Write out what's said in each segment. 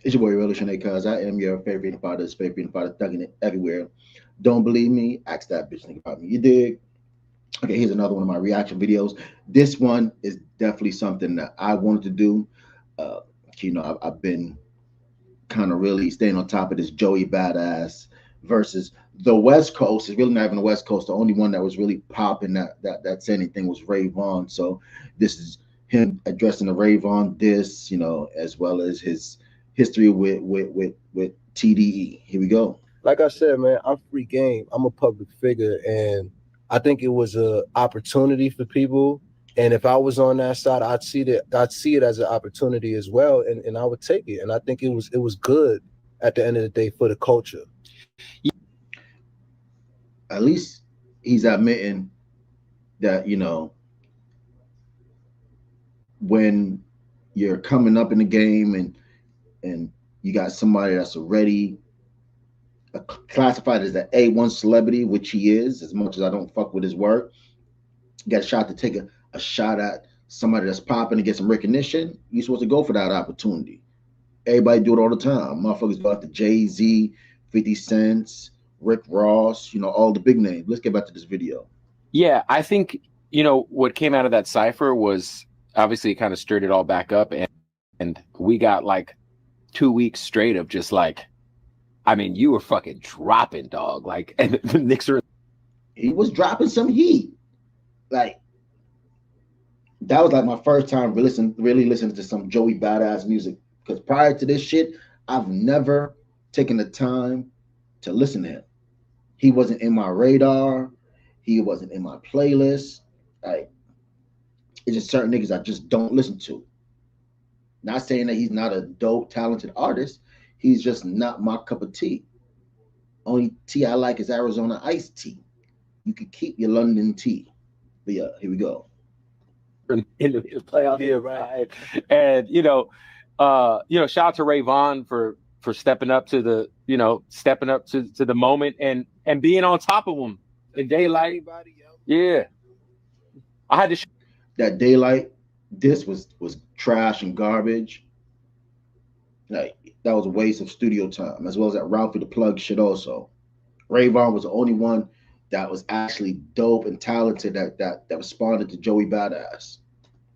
It's your boy Revolutionary Cuz. I am your favorite father's favorite father, thugging it everywhere. Don't believe me? Ask that bitch nigga about me. You dig? Okay, here's another one of my reaction videos. This one is definitely something that I wanted to do. Uh, I've been kind of really staying on top of this Joey Badass versus the West Coast. It's really not even the West Coast. The only one that was really popping that said anything was Ray Vaughn. So this is him addressing the Ray Vaughn diss, as well as his history with TDE. Here we go. Like I said, man, I'm free game. I'm a public figure, and I think it was a opportunity for people. And if I was on that side, I'd see it as an opportunity as well, and I would take it. And I think it was good at the end of the day for the culture. At least he's admitting that when you're coming up in the game and you got somebody that's already classified as an A1 celebrity, which he is, as much as I don't fuck with his work, get a shot to take a shot at somebody that's popping and get some recognition, you're supposed to go for that opportunity. Everybody do it all the time. Motherfuckers go after Jay-Z, 50 Cents, Rick Ross, all the big names. Let's get back to this video. Yeah, I think, what came out of that cipher was obviously it kind of stirred it all back up. And we got like 2 weeks straight of just like, I mean, you were fucking dropping, dog. Like, and the Knicks are. He was dropping some heat. Like, that was like my first time really listening to some Joey Badass music. Because prior to this shit, I've never taken the time to listen to him. He wasn't in my radar. He wasn't in my playlist. Like, it's just certain niggas I just don't listen to. Not saying that he's not a dope, talented artist. He's just not my cup of tea. Only tea I like is Arizona iced tea. You could keep your London tea. But yeah, here we go. In the playoff, yeah, right. And shout out to Ray Vaughn for stepping up to the to the moment and being on top of them in daylight. Yeah, I had to. That daylight, this was trash and garbage. Like, that was a waste of studio time, as well as that Ralphie the Plug shit. Also, Ray Vaughn was the only one that was actually dope and talented that responded to Joey Badass.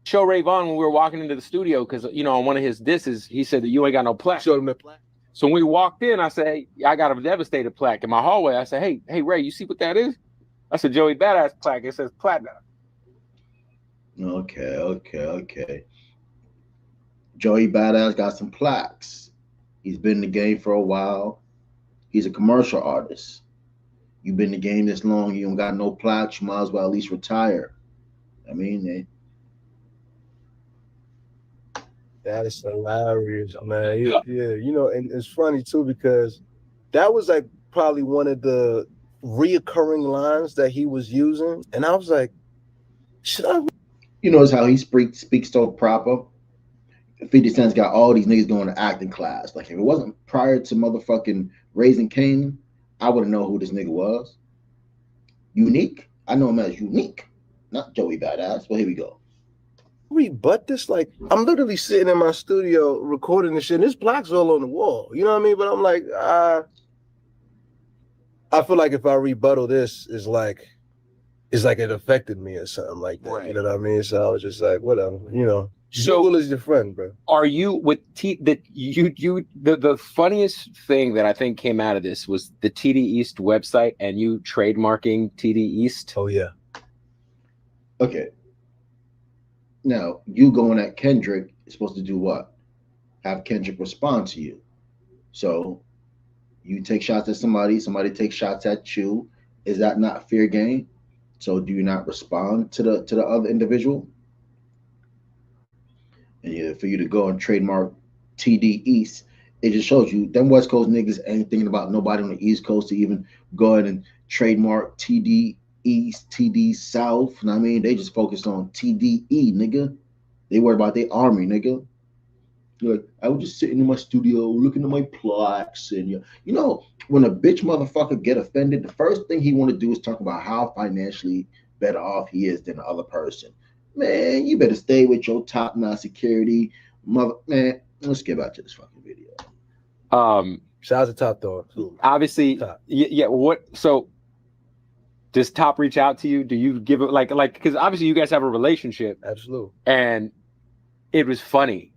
Show Ray Vaughn when we were walking into the studio because on one of his disses he said that you ain't got no plaque. Showed him the plaque. So when we walked in, I said, hey, I got a Devastator plaque in my hallway. I said, hey Ray, you see what that is? I said, Joey Badass plaque. It says platinum. Okay. Joey Badass got some plaques. He's been in the game for a while. He's a commercial artist. You've been in the game this long, you don't got no plaques, you might as well at least retire. I mean, That is hilarious, man. Yeah, and it's funny too because that was like probably one of the reoccurring lines that he was using, and I was like, should I? It's how he speaks so proper. 50 Cent's got all these niggas going to acting class. Like, if it wasn't prior to motherfucking Raising Cane, I wouldn't know who this nigga was. Unique? I know him as Unique, not Joey Badass. Well, here we go. Rebut this? Like, I'm literally sitting in my studio recording this shit, and there's plaques all on the wall. You know what I mean? But I'm like, I feel like if I rebuttal this, it's like it affected me or something like that. Right. You know what I mean? So I was just like, whatever. So Google is your friend, bro. Are you with the funniest thing that I think came out of this was the TD East website and you trademarking TD East? Oh yeah. Okay. Now, you going at Kendrick is supposed to do what? Have Kendrick respond to you. So you take shots at somebody takes shots at you. Is that not fair game? So do you not respond to the other individual? And for you to go and trademark TD East, it just shows you them West Coast niggas ain't thinking about nobody on the East Coast to even go ahead and trademark TD East, TD South. You know what I mean? They just focused on TDE, nigga. They worry about their army, nigga. Like, I was just sitting in my studio looking at my plaques, and when a bitch motherfucker get offended, the first thing he want to do is talk about how financially better off he is than the other person. Man, you better stay with your top-notch security, mother. Man, let's get back to this fucking video. Shout out to Top Dog too. Obviously, Top. Yeah. What? So, does Top reach out to you? Do you give it like because obviously you guys have a relationship. Absolutely. And it was funny.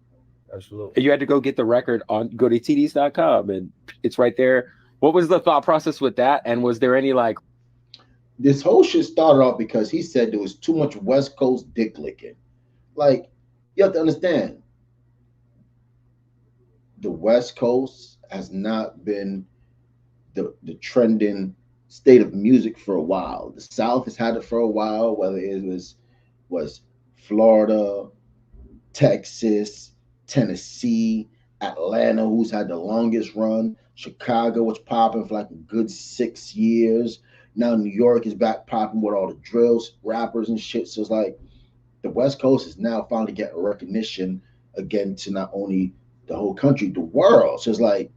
Absolutely. You had to go get the record go to tds.com and it's right there. What was the thought process with that? And was there any like this whole shit started off because he said there was too much West Coast dick licking. Like, you have to understand, the West Coast has not been the trending state of music for a while. The South has had it for a while, whether it was Florida, Texas, Tennessee, Atlanta, who's had the longest run. Chicago was popping for like a good 6 years. Now New York is back popping with all the drills, rappers and shit. So it's like the West Coast is now finally getting recognition again to not only the whole country, the world. So it's like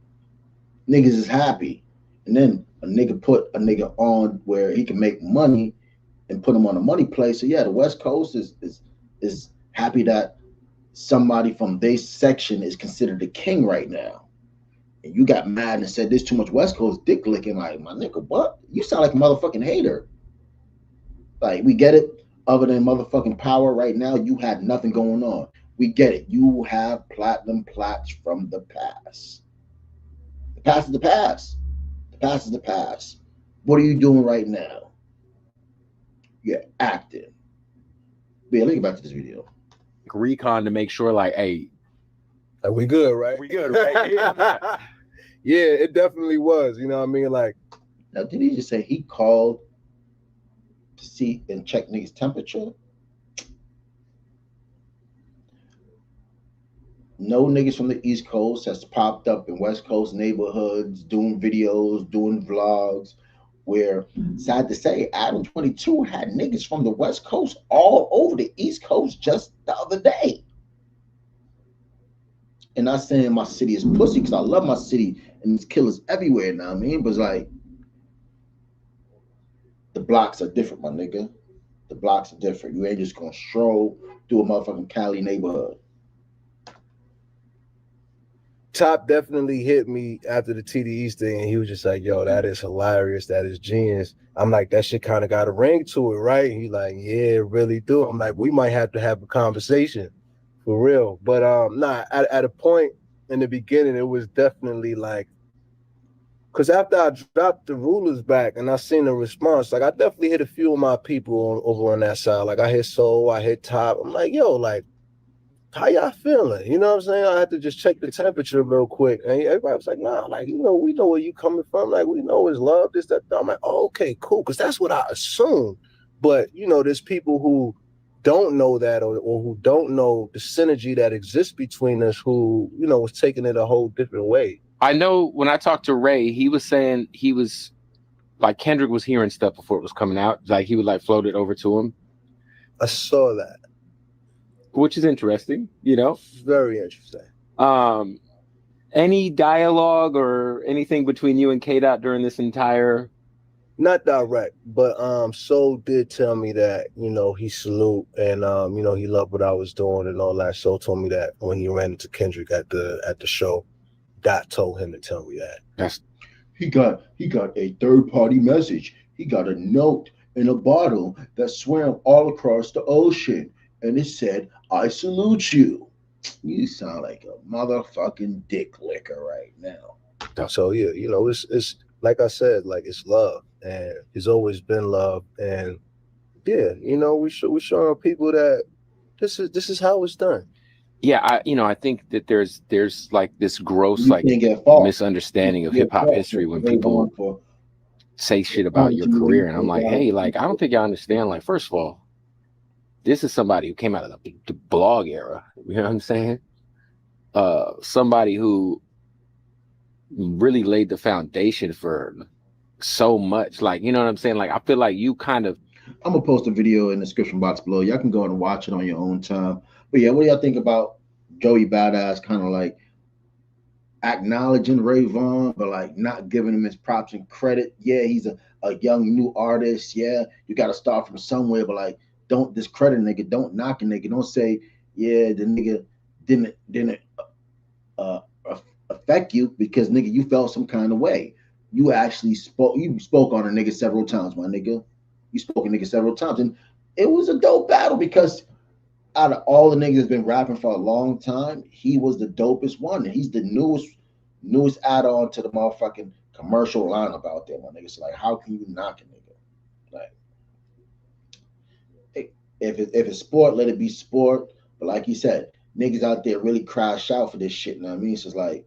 niggas is happy. And then a nigga put a nigga on where he can make money and put him on a money play. So yeah, the West Coast is happy that somebody from their section is considered the king right now. And you got mad and said there's too much West Coast dick licking. Like, my nigga, what? You sound like a motherfucking hater. Like, we get it. Other than motherfucking power right now, you had nothing going on. We get it. You have platinum plaques from the past. The past is the past. The past is the past. What are you doing right now? You're acting. But yeah, let me get back to this video. recon to make sure like, hey, like, we good, right? We good, right? Yeah, it definitely was. You know what I mean? Like, now, did he just say he called to see and check niggas' temperature? No niggas from the East Coast has popped up in West Coast neighborhoods doing videos, doing vlogs, where, sad to say, Adam 22 had niggas from the West Coast all over the East Coast just the other day. And not saying my city is pussy, because I love my city and there's killers everywhere now, I mean, but it's like, the blocks are different, my nigga. The blocks are different. You ain't just gonna stroll through a motherfucking Cali neighborhood. Top definitely hit me after the TDE thing, and he was just like, yo, that is hilarious. That is genius. I'm like, that shit kind of got a ring to it, right? He like, yeah, really do. I'm like, we might have to have a conversation for real. But nah, at a point in the beginning, it was definitely like, because after I dropped the rulers back and I seen the response, like I definitely hit a few of my people over on that side. Like I hit Soul, I hit Top. I'm like, yo, like, how y'all feeling? You know what I'm saying? I had to just check the temperature real quick. And everybody was like, nah, like, you know, we know where you coming from. Like, we know it's love, this, that. I'm like, oh, okay, cool. Because that's what I assume. But, you know, there's people who don't know that or who don't know the synergy that exists between us who, you know, was taking it a whole different way. I know when I talked to Ray, he was saying he was like Kendrick was hearing stuff before it was coming out. Like he would like float it over to him. I saw that. Which is interesting, you know? Very interesting. Any dialogue or anything between you and K-Dot during this entire... Not direct, but Soul did tell me that, you know, he salute and you know, he loved what I was doing and all that. Soul told me that when he ran into Kendrick at the show. Dot told him to tell me that. That's... He got a third-party message. He got a note in a bottle that swam all across the ocean. And it said, I salute you. You sound like a motherfucking dick licker right now. So yeah, you know, it's like I said, like it's love. And it's always been love. And yeah, you know, we showing people that this is how it's done. Yeah, I think that there's like this gross like misunderstanding of hip hop history when people say shit about your career, and I'm like, hey, like I don't think y'all understand. Like, first of all, this is somebody who came out of the blog era. You know what I'm saying? Somebody who really laid the foundation for so much. Like, you know what I'm saying? Like, I feel like you kind of. I'm gonna post a video in the description box below. Y'all can go and watch it on your own time. But yeah, what do y'all think about Joey Badass kind of like acknowledging Ray Vaughn, but like not giving him his props and credit? Yeah, he's a young new artist. Yeah, you got to start from somewhere, but like don't discredit a nigga. Don't knock a nigga. Don't say, yeah, the nigga didn't affect you because nigga, you felt some kind of way. You actually spoke. You spoke on a nigga several times, my nigga. You spoke a nigga several times, and it was a dope battle because out of all the niggas that's been rapping for a long time, he was the dopest one. And he's the newest add-on to the motherfucking commercial lineup out there, my nigga. So like, how can you knock a nigga? Like, if it's sport, let it be sport. But like you said, niggas out there really crash out for this shit. You know what I mean? So it's like,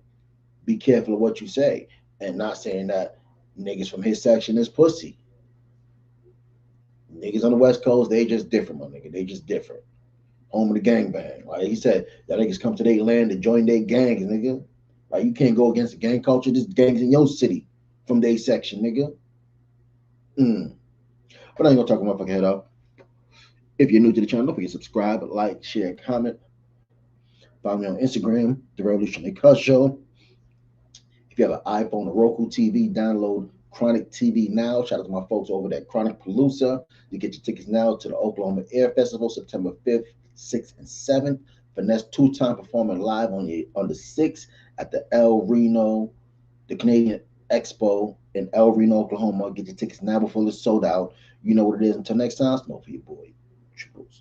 be careful of what you say, and not saying that niggas from his section is pussy. Niggas on the West Coast, they just different, my nigga. They just different. Home of the gangbang. Like he said, that niggas come to their land and join their gangs, nigga. Like you can't go against the gang culture. This gangs in your city from their section, nigga. But I ain't gonna talk my fucking head off. If you're new to the channel, don't forget to subscribe, like, share, comment. Follow me on Instagram, The Revolutionary Cuz Show. If you have an iPhone or Roku TV, download Chronic TV now. Shout out to my folks over at Chronic Palooza. You get your tickets now to the Oklahoma Air Festival, September 5th, 6th, and 7th. Finesse two-time performing live on the 6th at the El Reno, the Canadian Expo in El Reno, Oklahoma. Get your tickets now before it's sold out. You know what it is. Until next time, smoke for your boy. Triples.